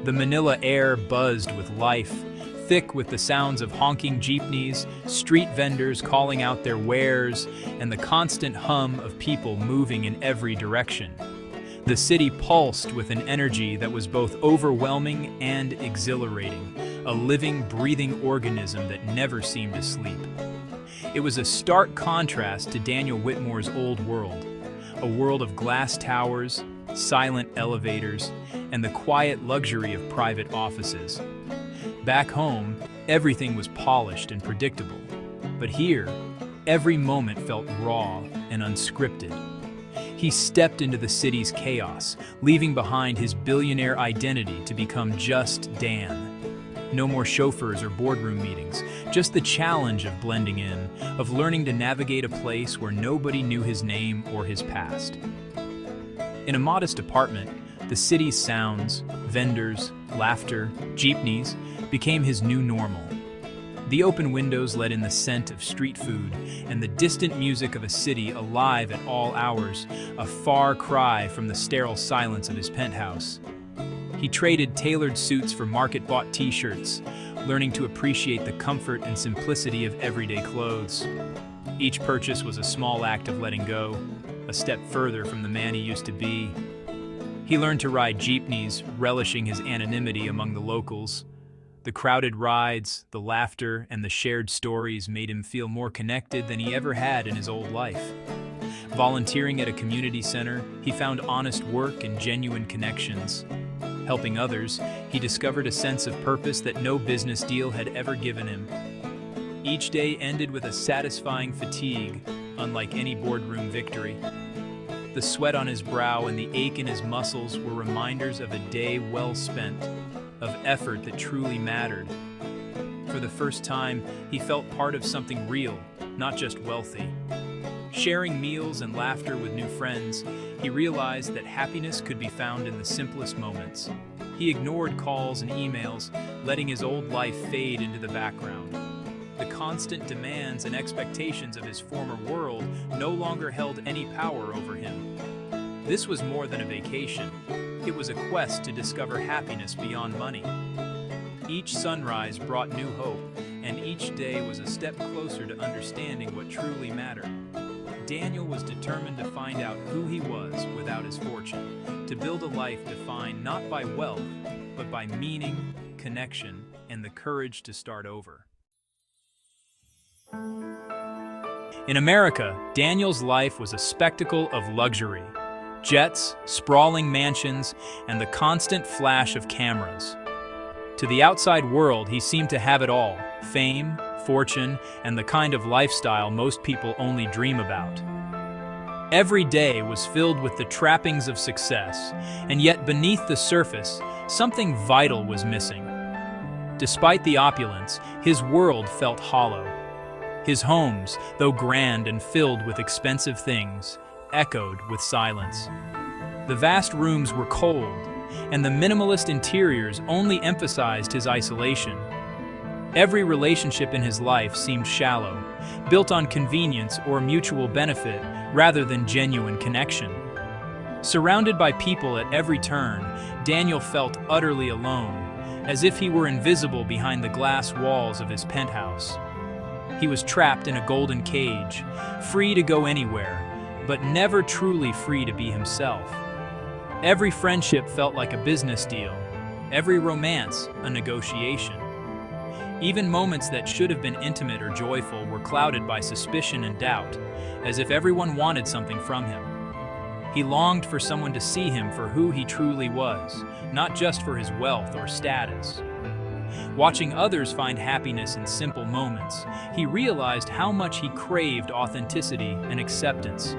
The Manila air buzzed with life, thick with the sounds of honking jeepneys, street vendors calling out their wares, and the constant hum of people moving in every direction. The city pulsed with an energy that was both overwhelming and exhilarating, a living, breathing organism that never seemed to sleep. It was a stark contrast to Daniel Whitmore's old world, a world of glass towers, silent elevators, and the quiet luxury of private offices. Back home, everything was polished and predictable, but here, every moment felt raw and unscripted. He stepped into the city's chaos, leaving behind his billionaire identity to become just Dan. No more chauffeurs or boardroom meetings, just the challenge of blending in, of learning to navigate a place where nobody knew his name or his past. In a modest apartment, the city's sounds, vendors, laughter, jeepneys became his new normal. The open windows let in the scent of street food and the distant music of a city alive at all hours, a far cry from the sterile silence of his penthouse. He traded tailored suits for market-bought t-shirts, learning to appreciate the comfort and simplicity of everyday clothes. Each purchase was a small act of letting go, a step further from the man he used to be. He learned to ride jeepneys, relishing his anonymity among the locals. The crowded rides, the laughter, and the shared stories made him feel more connected than he ever had in his old life. Volunteering at a community center, he found honest work and genuine connections. Helping others, he discovered a sense of purpose that no business deal had ever given him. Each day ended with a satisfying fatigue, unlike any boardroom victory. The sweat on his brow and the ache in his muscles were reminders of a day well spent, of effort that truly mattered. For the first time, he felt part of something real, not just wealthy. Sharing meals and laughter with new friends, he realized that happiness could be found in the simplest moments. He ignored calls and emails, letting his old life fade into the background. The constant demands and expectations of his former world no longer held any power over him. This was more than a vacation. It was a quest to discover happiness beyond money. Each sunrise brought new hope, and each day was a step closer to understanding what truly mattered. Daniel was determined to find out who he was without his fortune, to build a life defined not by wealth, but by meaning, connection, and the courage to start over. In America, Daniel's life was a spectacle of luxury. Jets, sprawling mansions, and the constant flash of cameras. To the outside world, he seemed to have it all: fame, fortune, and the kind of lifestyle most people only dream about. Every day was filled with the trappings of success, and yet beneath the surface, something vital was missing. Despite the opulence, his world felt hollow. His homes, though grand and filled with expensive things, echoed with silence. The vast rooms were cold, and the minimalist interiors only emphasized his isolation. Every relationship in his life seemed shallow, built on convenience or mutual benefit rather than genuine connection. Surrounded by people at every turn, Daniel felt utterly alone, as if he were invisible behind the glass walls of his penthouse. He was trapped in a golden cage, free to go anywhere, but never truly free to be himself. Every friendship felt like a business deal, every romance a negotiation. Even moments that should have been intimate or joyful were clouded by suspicion and doubt, as if everyone wanted something from him. He longed for someone to see him for who he truly was, not just for his wealth or status. Watching others find happiness in simple moments, he realized how much he craved authenticity and acceptance.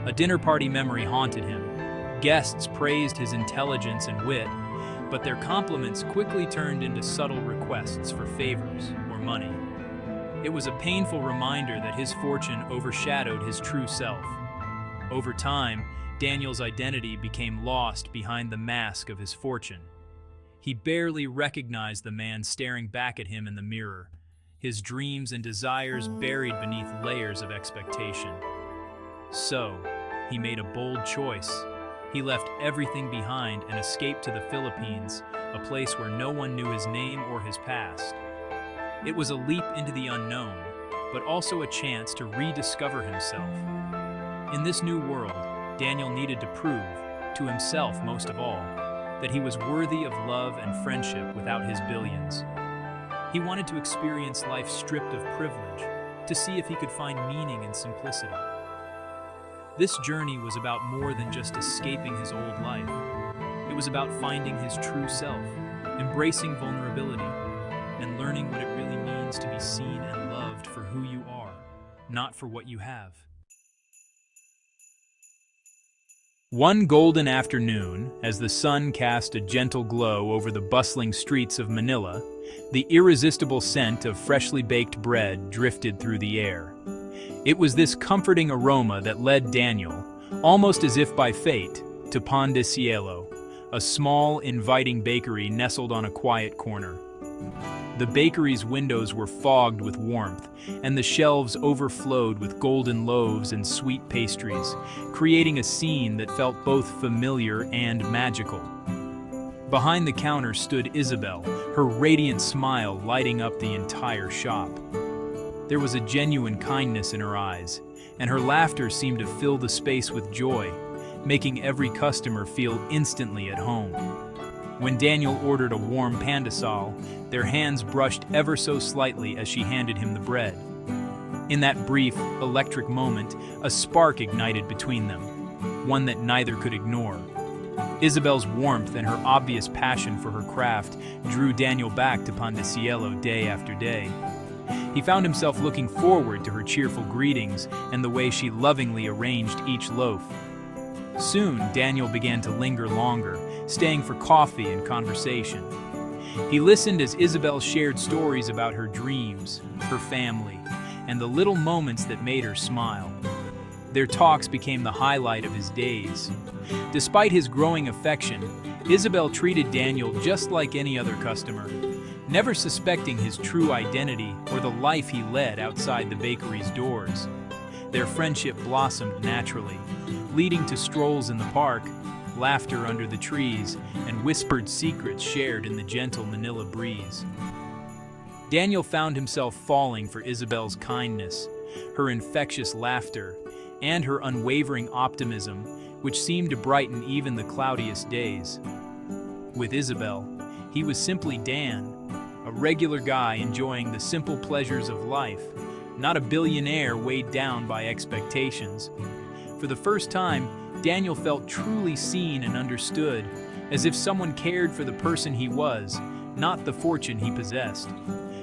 A dinner party memory haunted him. Guests praised his intelligence and wit, but their compliments quickly turned into subtle requests for favors or money. It was a painful reminder that his fortune overshadowed his true self. Over time, Daniel's identity became lost behind the mask of his fortune. He barely recognized the man staring back at him in the mirror, his dreams and desires buried beneath layers of expectation. So, he made a bold choice. He left everything behind and escaped to the Philippines, a place where no one knew his name or his past. It was a leap into the unknown, but also a chance to rediscover himself. In this new world, Daniel needed to prove, to himself most of all, that he was worthy of love and friendship without his billions. He wanted to experience life stripped of privilege, to see if he could find meaning in simplicity. This journey was about more than just escaping his old life. It was about finding his true self, embracing vulnerability, and learning what it really means to be seen and loved for who you are, not for what you have. One golden afternoon, as the sun cast a gentle glow over the bustling streets of Manila, the irresistible scent of freshly baked bread drifted through the air. It was this comforting aroma that led Daniel, almost as if by fate, to Pan de Cielo, a small, inviting bakery nestled on a quiet corner. The bakery's windows were fogged with warmth, and the shelves overflowed with golden loaves and sweet pastries, creating a scene that felt both familiar and magical. Behind the counter stood Isabel, her radiant smile lighting up the entire shop. There was a genuine kindness in her eyes, and her laughter seemed to fill the space with joy, making every customer feel instantly at home. When Daniel ordered a warm pandesal, their hands brushed ever so slightly as she handed him the bread. In that brief, electric moment, a spark ignited between them, one that neither could ignore. Isabel's warmth and her obvious passion for her craft drew Daniel back to Pan de Cielo day after day. He found himself looking forward to her cheerful greetings and the way she lovingly arranged each loaf. Soon, Daniel began to linger longer, staying for coffee and conversation. He listened as Isabel shared stories about her dreams, her family, and the little moments that made her smile. Their talks became the highlight of his days. Despite his growing affection, Isabel treated Daniel just like any other customer, never suspecting his true identity or the life he led outside the bakery's doors. Their friendship blossomed naturally, leading to strolls in the park, laughter under the trees, and whispered secrets shared in the gentle Manila breeze. Daniel found himself falling for Isabel's kindness, her infectious laughter, and her unwavering optimism, which seemed to brighten even the cloudiest days. With Isabel, he was simply Dan, a regular guy enjoying the simple pleasures of life, not a billionaire weighed down by expectations. For the first time, Daniel felt truly seen and understood, as if someone cared for the person he was, not the fortune he possessed.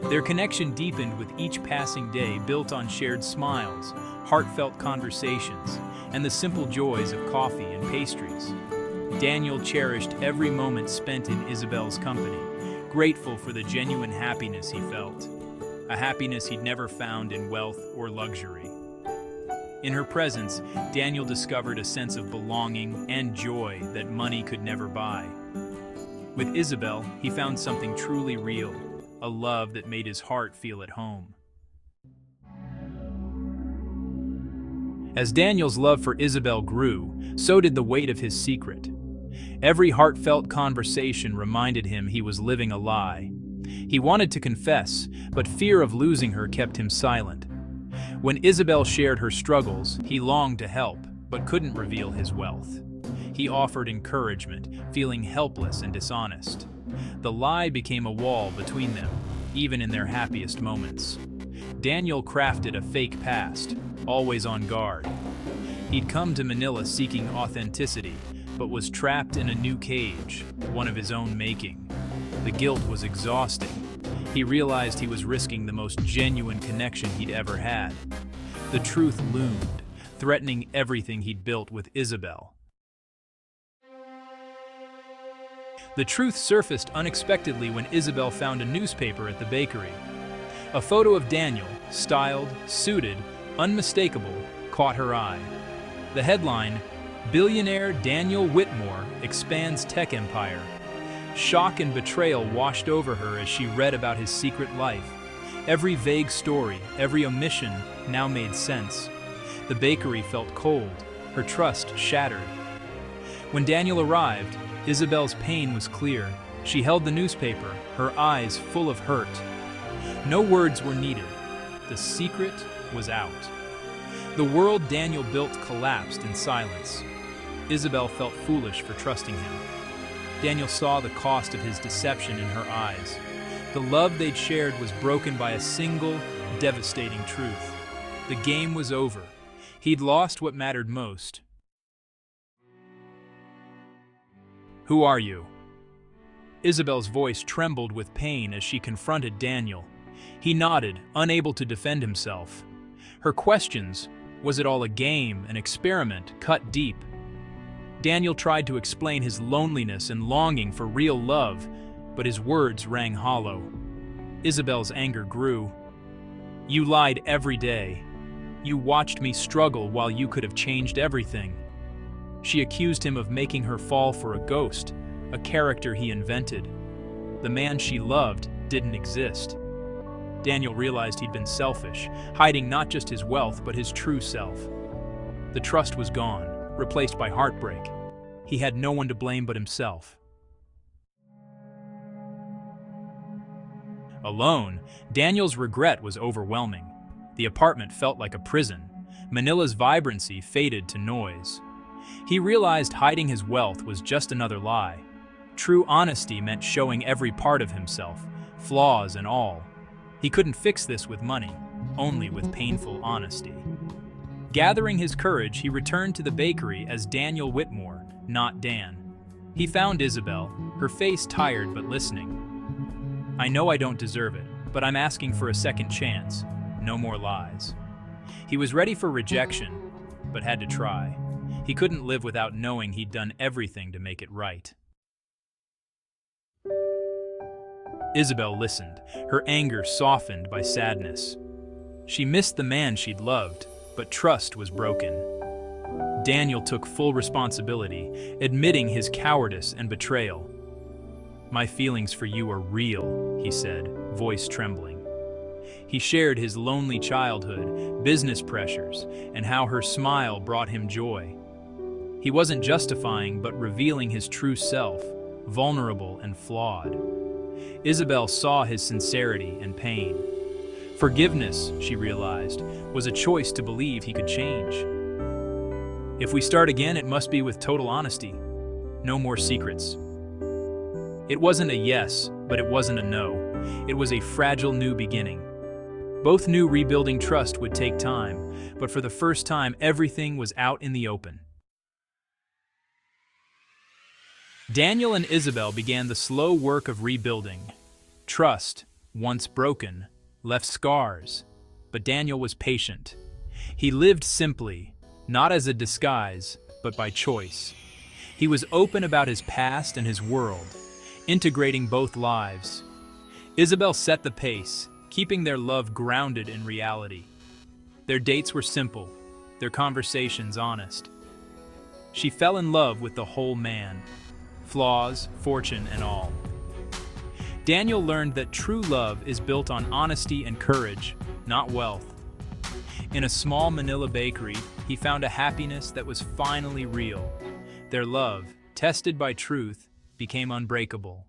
Their connection deepened with each passing day, built on shared smiles, heartfelt conversations, and the simple joys of coffee and pastries. Daniel cherished every moment spent in Isabel's company, grateful for the genuine happiness he felt, a happiness he'd never found in wealth or luxury. In her presence, Daniel discovered a sense of belonging and joy that money could never buy. With Isabel, he found something truly real, a love that made his heart feel at home. As Daniel's love for Isabel grew, so did the weight of his secret. Every heartfelt conversation reminded him he was living a lie. He wanted to confess, but fear of losing her kept him silent. When Isabel shared her struggles, he longed to help, but couldn't reveal his wealth. He offered encouragement, feeling helpless and dishonest. The lie became a wall between them, even in their happiest moments. Daniel crafted a fake past, always on guard. He'd come to Manila seeking authenticity, but was trapped in a new cage, one of his own making. The guilt was exhausting. He realized he was risking the most genuine connection he'd ever had. The truth loomed, threatening everything he'd built with Isabel. The truth surfaced unexpectedly when Isabel found a newspaper at the bakery. A photo of Daniel, styled, suited, unmistakable, caught her eye. The headline, "Billionaire Daniel Whitmore expands tech empire." Shock and betrayal washed over her as she read about his secret life. Every vague story, every omission now made sense. The bakery felt cold, her trust shattered. When Daniel arrived, Isabel's pain was clear. She held the newspaper, her eyes full of hurt. No words were needed. The secret was out. The world Daniel built collapsed in silence. Isabel felt foolish for trusting him. Daniel saw the cost of his deception in her eyes. The love they'd shared was broken by a single, devastating truth. The game was over. He'd lost what mattered most. "Who are you?" Isabel's voice trembled with pain as she confronted Daniel. He nodded, unable to defend himself. Her questions, was it all a game, an experiment, cut deep? Daniel tried to explain his loneliness and longing for real love, but his words rang hollow. Isabel's anger grew. "You lied every day. You watched me struggle while you could have changed everything." She accused him of making her fall for a ghost, a character he invented. The man she loved didn't exist. Daniel realized he'd been selfish, hiding not just his wealth but his true self. The trust was gone, replaced by heartbreak. He had no one to blame but himself. Alone, Daniel's regret was overwhelming. The apartment felt like a prison. Manila's vibrancy faded to noise. He realized hiding his wealth was just another lie. True honesty meant showing every part of himself, flaws and all. He couldn't fix this with money, only with painful honesty. Gathering his courage, he returned to the bakery as Daniel Whitmore, not Dan. He found Isabel, her face tired but listening. "I know I don't deserve it, but I'm asking for a second chance. No more lies." He was ready for rejection, but had to try. He couldn't live without knowing he'd done everything to make it right. Isabel listened, her anger softened by sadness. She missed the man she'd loved, but trust was broken. Daniel took full responsibility, admitting his cowardice and betrayal. "My feelings for you are real," he said, voice trembling. He shared his lonely childhood, business pressures, and how her smile brought him joy. He wasn't justifying but revealing his true self, vulnerable and flawed. Isabel saw his sincerity and pain. Forgiveness, she realized, was a choice to believe he could change. "If we start again, it must be with total honesty. No more secrets." It wasn't a yes, but it wasn't a no. It was a fragile new beginning. Both knew rebuilding trust would take time, but for the first time, everything was out in the open. Daniel and Isabel began the slow work of rebuilding. Trust, once broken, left scars, but Daniel was patient. He lived simply, not as a disguise, but by choice. He was open about his past and his world, integrating both lives. Isabel set the pace, keeping their love grounded in reality. Their dates were simple, their conversations honest. She fell in love with the whole man, flaws, fortune, and all. Daniel learned that true love is built on honesty and courage, not wealth. In a small Manila bakery, he found a happiness that was finally real. Their love, tested by truth, became unbreakable.